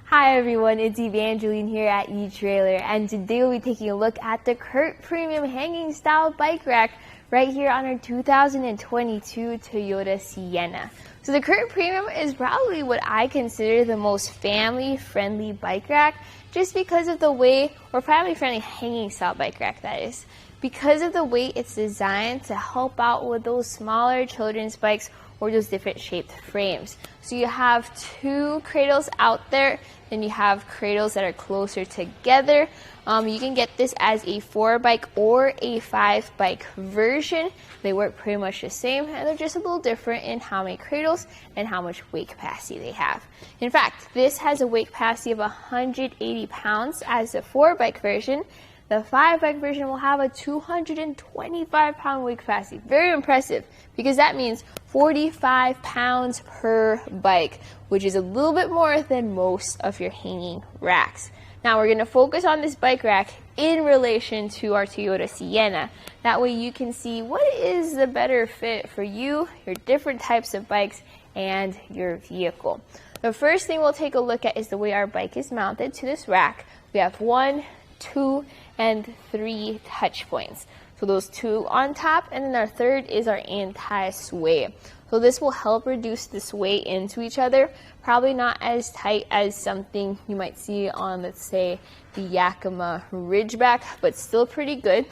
Hi everyone, it's Evangeline here at eTrailer, and today we'll be taking a look at the CURT Premium hanging style bike rack right here on our 2022 Toyota Sienna. So the CURT Premium is probably what I consider the most family-friendly bike rack, just because of the way, or family-friendly hanging style bike rack that is, because of the way it's designed to help out with those smaller children's bikes or those different shaped frames. So you have two cradles out there, then you have cradles that are closer together. You can get this as a 4-bike or a 5-bike version. They work pretty much the same, and they're just a little different in how many cradles and how much weight capacity they have. In fact, this has a weight capacity of 180 pounds as the 4-bike version. The 5-bike version will have a 225-pound weight capacity. Very impressive, because that means 45 pounds per bike, which is a little bit more than most of your hanging racks. Now we're going to focus on this bike rack in relation to our Toyota Sienna. That way you can see what is the better fit for you, your different types of bikes, and your vehicle. The first thing we'll take a look at is the way our bike is mounted to this rack. We have 1, 2, and 3 touch points. So those 2 on top, and then our third is our anti-sway. So this will help reduce the sway into each other. Probably not as tight as something you might see on, let's say, the Yakima Ridgeback, but still pretty good,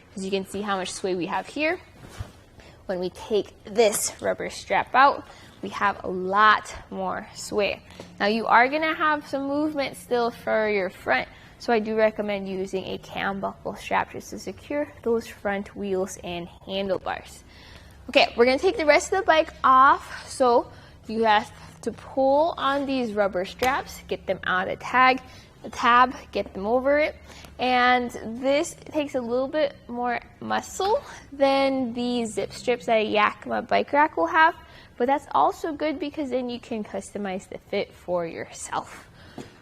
because you can see how much sway we have here. When we take this rubber strap out, we have a lot more sway. Now you are gonna have some movement still for your front, so I do recommend using a cam buckle strap just to secure those front wheels and handlebars. Okay, we're gonna take the rest of the bike off, so you have to pull on these rubber straps, get them out of the tab, get them over it, and this takes a little bit more muscle than the zip strips that a Yakima bike rack will have, but that's also good because then you can customize the fit for yourself.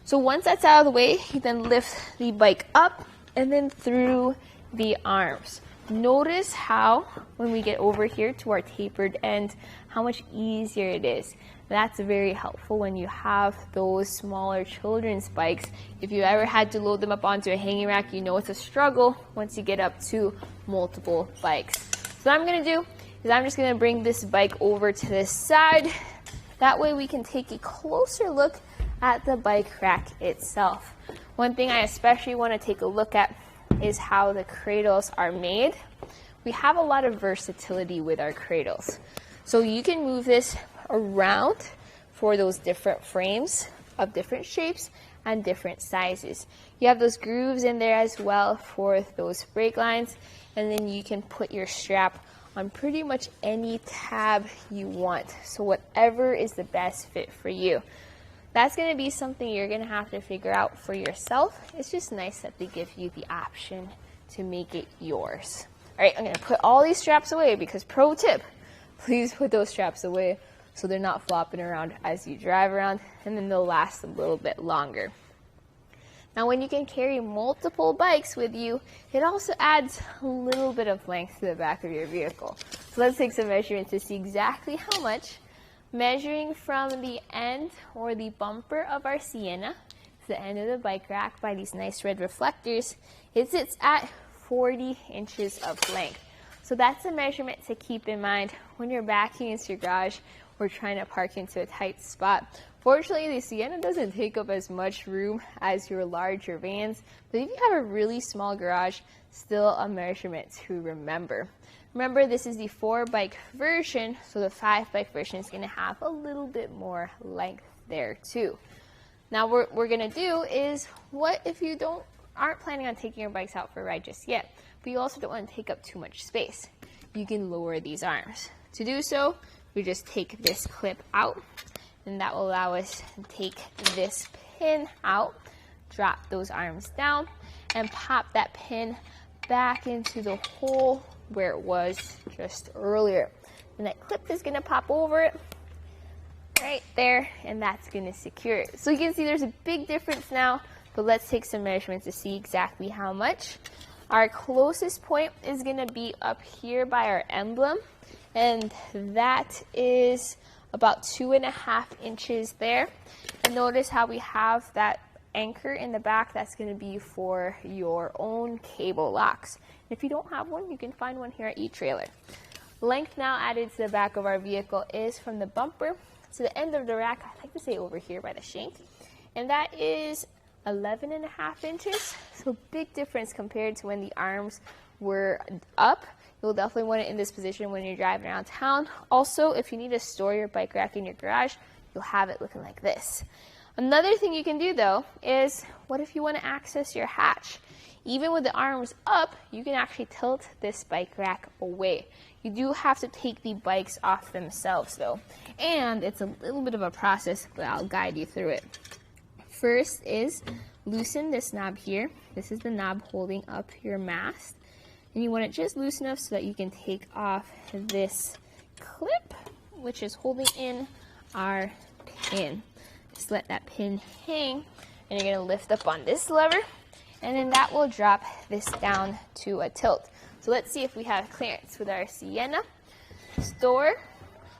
So once that's out of the way, you then lift the bike up and then through the arms. Notice how, when we get over here to our tapered end, how much easier it is. That's very helpful when you have those smaller children's bikes. If you ever had to load them up onto a hanging rack, you know it's a struggle once you get up to multiple bikes. So what I'm gonna do is I'm just gonna bring this bike over to this side. That way we can take a closer look at the bike rack itself. One thing I especially want to take a look at is how the cradles are made. We have a lot of versatility with our cradles. So you can move this around for those different frames of different shapes and different sizes. You have those grooves in there as well for those brake lines, and then you can put your strap on pretty much any tab you want. So whatever is the best fit for you. That's going to be something you're going to have to figure out for yourself. It's just nice that they give you the option to make it yours. All right, I'm going to put all these straps away because, pro tip, please put those straps away so they're not flopping around as you drive around, and then they'll last a little bit longer. Now, when you can carry multiple bikes with you, it also adds a little bit of length to the back of your vehicle. So let's take some measurements to see exactly how much. Measuring from the end or the bumper of our Sienna to the end of the bike rack by these nice red reflectors, it sits at 40 inches of length. So that's a measurement to keep in mind when you're backing into your garage or trying to park into a tight spot. Fortunately, the Sienna doesn't take up as much room as your larger vans, but if you have a really small garage, still a measurement to remember. Remember, this is the 4-bike version, so the 5-bike version is going to have a little bit more length there too. Now what we're going to do is, what if you aren't planning on taking your bikes out for a ride just yet, but you also don't want to take up too much space? You can lower these arms. To do so, we just take this clip out, and that will allow us to take this pin out, drop those arms down, and pop that pin back into the hole where it was just earlier. And that clip is going to pop over it right there, and that's going to secure it. So you can see there's a big difference now, but let's take some measurements to see exactly how much. Our closest point is going to be up here by our emblem, and that is about 2.5 inches there. And notice how we have that anchor in the back. That's going to be for your own cable locks. If you don't have one, you can find one here at eTrailer. Length now added to the back of our vehicle is from the bumper to the end of the rack. I like to say over here by the shank, and that is 11.5 inches. So big difference compared to when the arms were up. You'll definitely want it in this position when you're driving around town. Also, if you need to store your bike rack in your garage, you'll have it looking like this. Another thing you can do though is, what if you want to access your hatch? Even with the arms up, you can actually tilt this bike rack away. You do have to take the bikes off themselves though, and it's a little bit of a process, but I'll guide you through it. First is loosen this knob here. This is the knob holding up your mast, and you want it just loose enough so that you can take off this clip, which is holding in our pin. Just let that pin hang, and you're going to lift up on this lever, and then that will drop this down to a tilt. So let's see if we have clearance with our Sienna. Store,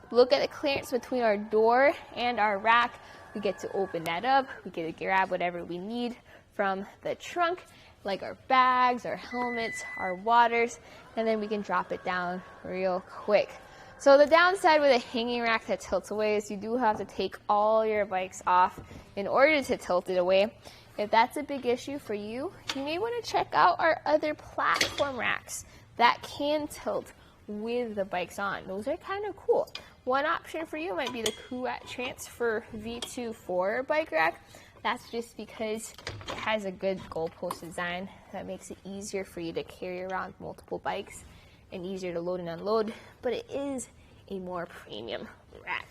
look at the clearance between our door and our rack. We get to open that up. We get to grab whatever we need from the trunk, like our bags, our helmets, our waters, and then we can drop it down real quick. So the downside with a hanging rack that tilts away is you do have to take all your bikes off in order to tilt it away. If that's a big issue for you, you may want to check out our other platform racks that can tilt with the bikes on. Those are kind of cool. One option for you might be the CURT Transfer V24 bike rack. That's just because it has a good goalpost design that makes it easier for you to carry around multiple bikes and easier to load and unload, but it is a more premium rack.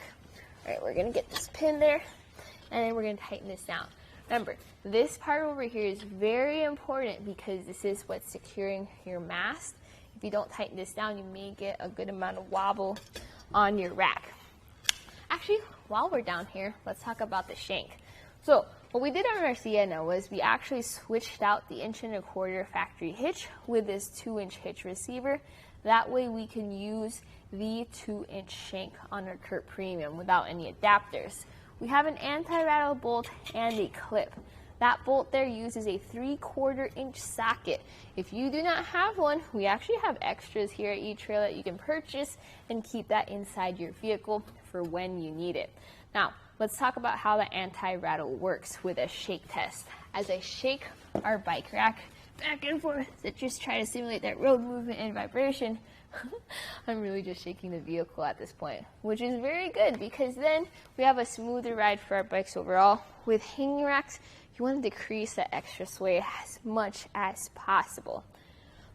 All right, we're gonna get this pin there, and then we're gonna tighten this down. Remember, this part over here is very important because this is what's securing your mast. If you don't tighten this down, you may get a good amount of wobble on your rack. Actually, while we're down here, let's talk about the shank. So what we did on our Sienna was we actually switched out the 1.25" factory hitch with this 2-inch hitch receiver. That way we can use the 2-inch shank on our CURT Premium without any adapters. We have an anti-rattle bolt and a clip. That bolt there uses a 3/4 inch socket. If you do not have one, we actually have extras here at eTrailer that you can purchase and keep that inside your vehicle for when you need it. Now, let's talk about how the anti-rattle works with a shake test. As I shake our bike rack back and forth to just try to simulate that road movement and vibration, I'm really just shaking the vehicle at this point, which is very good because then we have a smoother ride for our bikes overall. With hanging racks, you want to decrease that extra sway as much as possible.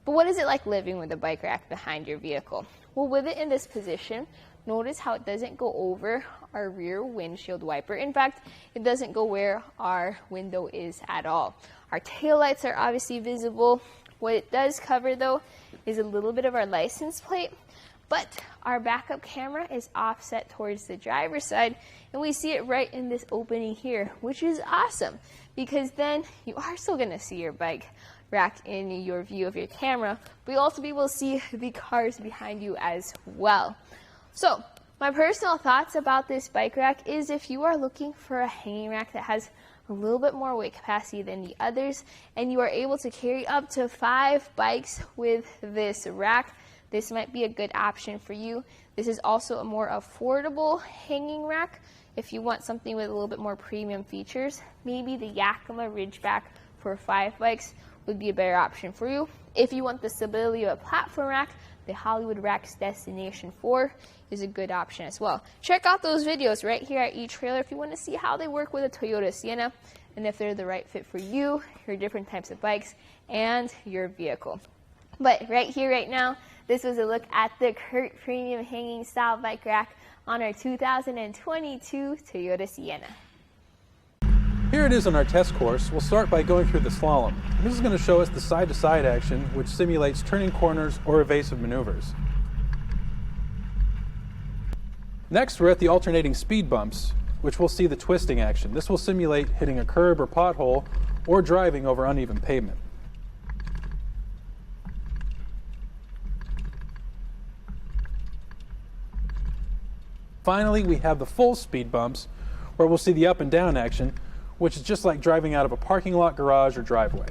But what is it like living with a bike rack behind your vehicle? Well, with it in this position, notice how it doesn't go over our rear windshield wiper. In fact, it doesn't go where our window is at all. Our taillights are obviously visible. What it does cover though is a little bit of our license plate, but our backup camera is offset towards the driver's side, and we see it right in this opening here, which is awesome because then you are still going to see your bike rack in your view of your camera, but you'll also be able to see the cars behind you as well. So my personal thoughts about this bike rack is if you are looking for a hanging rack that has a little bit more weight capacity than the others, and you are able to carry up to 5 bikes with this rack, this might be a good option for you. This is also a more affordable hanging rack. If you want something with a little bit more premium features, maybe the Yakima Ridgeback for 5 bikes would be a better option for you. If you want the stability of a platform rack, the Hollywood Rack's Destination 4 is a good option as well. Check out those videos right here at eTrailer if you want to see how they work with a Toyota Sienna and if they're the right fit for you, your different types of bikes, and your vehicle. But right here, right now, this was a look at the CURT Premium Hanging Style Bike Rack on our 2022 Toyota Sienna. Here it is on our test course. We'll start by going through the slalom. This is going to show us the side-to-side action, which simulates turning corners or evasive maneuvers. Next, we're at the alternating speed bumps, which we'll see the twisting action. This will simulate hitting a curb or pothole or driving over uneven pavement. Finally, we have the full speed bumps, or we'll see the up and down action, which is just like driving out of a parking lot, garage, or driveway.